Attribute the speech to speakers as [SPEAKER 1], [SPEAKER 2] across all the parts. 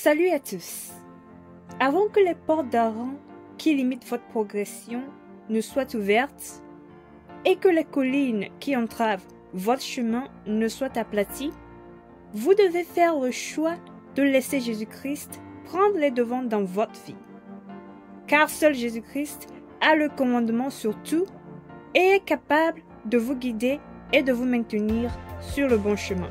[SPEAKER 1] Salut à tous! Avant que les portes d'Aaron qui limitent votre progression ne soient ouvertes et que les collines qui entravent votre chemin ne soient aplaties, vous devez faire le choix de laisser Jésus-Christ prendre les devants dans votre vie. Car seul Jésus-Christ a le commandement sur tout et est capable de vous guider et de vous maintenir sur le bon chemin.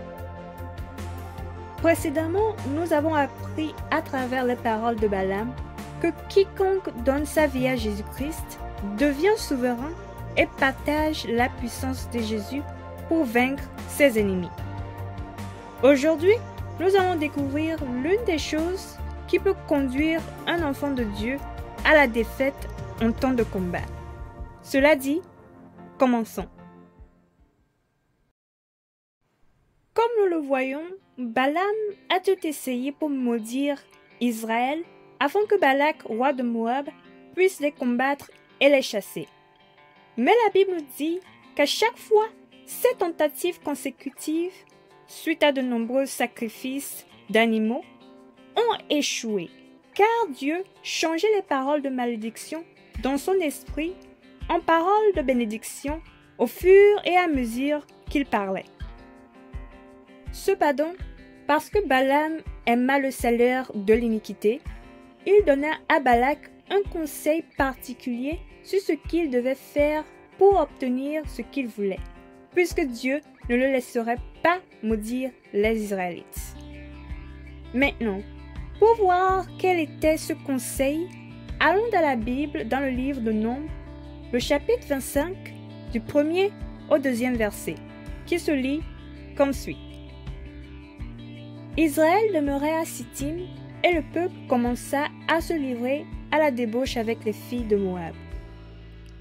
[SPEAKER 1] Précédemment, nous avons appris à travers les paroles de Balaam que quiconque donne sa vie à Jésus-Christ devient souverain et partage la puissance de Jésus pour vaincre ses ennemis. Aujourd'hui, nous allons découvrir l'une des choses qui peut conduire un enfant de Dieu à la défaite en temps de combat. Cela dit, commençons. Comme nous le voyons, Balaam a tout essayé pour maudire Israël afin que Balak, roi de Moab, puisse les combattre et les chasser. Mais la Bible dit qu'à chaque fois, ces tentatives consécutives, suite à de nombreux sacrifices d'animaux, ont échoué, car Dieu changeait les paroles de malédiction dans son esprit en paroles de bénédiction au fur et à mesure qu'il parlait. Cependant, parce que Balaam aima le salaire de l'iniquité, il donna à Balak un conseil particulier sur ce qu'il devait faire pour obtenir ce qu'il voulait, puisque Dieu ne le laisserait pas maudire les Israélites. Maintenant, pour voir quel était ce conseil, allons dans la Bible, dans le livre de Nombres, le chapitre 25, du 1er au 2e verset, qui se lit comme suit. Israël demeurait à Sittim et le peuple commença à se livrer à la débauche avec les filles de Moab.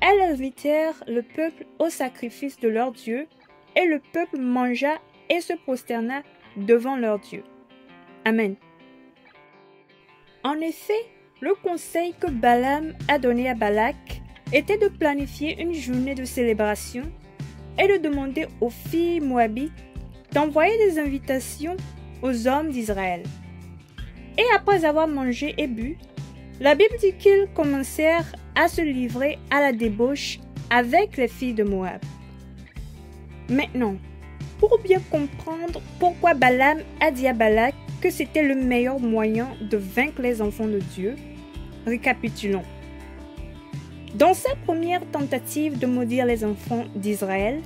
[SPEAKER 1] Elles invitèrent le peuple au sacrifice de leur Dieu et le peuple mangea et se prosterna devant leur Dieu. Amen. En effet, le conseil que Balaam a donné à Balak était de planifier une journée de célébration et de demander aux filles moabites d'envoyer des invitations aux hommes d'Israël. Et après avoir mangé et bu, la Bible dit qu'ils commencèrent à se livrer à la débauche avec les filles de Moab. Maintenant, pour bien comprendre pourquoi Balaam a dit à Balak que c'était le meilleur moyen de vaincre les enfants de Dieu, récapitulons. Dans sa première tentative de maudire les enfants d'Israël,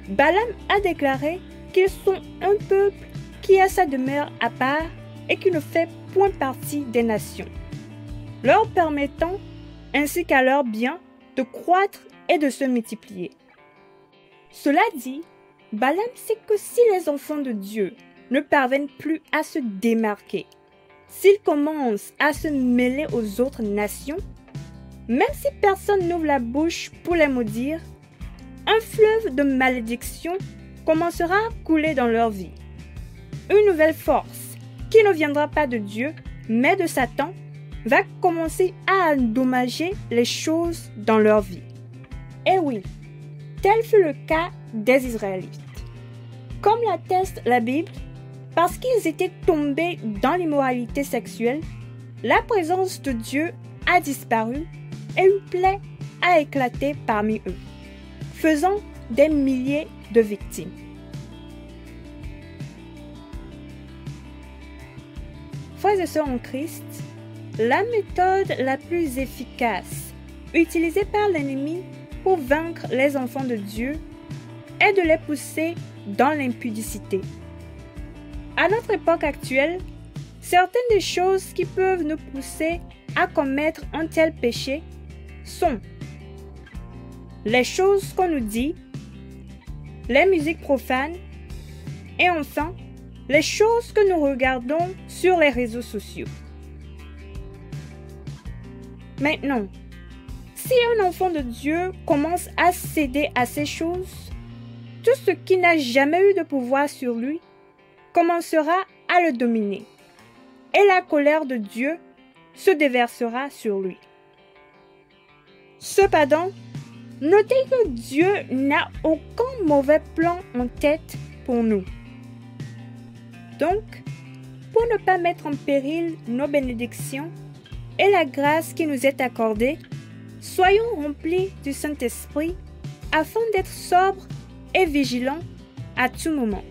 [SPEAKER 1] Balaam a déclaré qu'ils sont un peuple qui a sa demeure à part et qui ne fait point partie des nations, leur permettant, ainsi qu'à leurs biens, de croître et de se multiplier. Cela dit, Balaam sait que si les enfants de Dieu ne parviennent plus à se démarquer, s'ils commencent à se mêler aux autres nations, même si personne n'ouvre la bouche pour les maudire, un fleuve de malédiction commencera à couler dans leur vie. Une nouvelle force, qui ne viendra pas de Dieu, mais de Satan, va commencer à endommager les choses dans leur vie. Et oui, tel fut le cas des Israélites. Comme l'atteste la Bible, parce qu'ils étaient tombés dans l'immoralité sexuelle, la présence de Dieu a disparu et une plaie a éclaté parmi eux, faisant des milliers de victimes. Frères et sœurs en Christ, la méthode la plus efficace utilisée par l'ennemi pour vaincre les enfants de Dieu est de les pousser dans l'impudicité. À notre époque actuelle, certaines des choses qui peuvent nous pousser à commettre un tel péché sont les choses qu'on nous dit, les musiques profanes et enfin, les choses que nous regardons sur les réseaux sociaux. Maintenant, si un enfant de Dieu commence à céder à ces choses, tout ce qui n'a jamais eu de pouvoir sur lui commencera à le dominer, et la colère de Dieu se déversera sur lui. Cependant, notez que Dieu n'a aucun mauvais plan en tête pour nous. Donc, pour ne pas mettre en péril nos bénédictions et la grâce qui nous est accordée, soyons remplis du Saint-Esprit afin d'être sobres et vigilants à tout moment.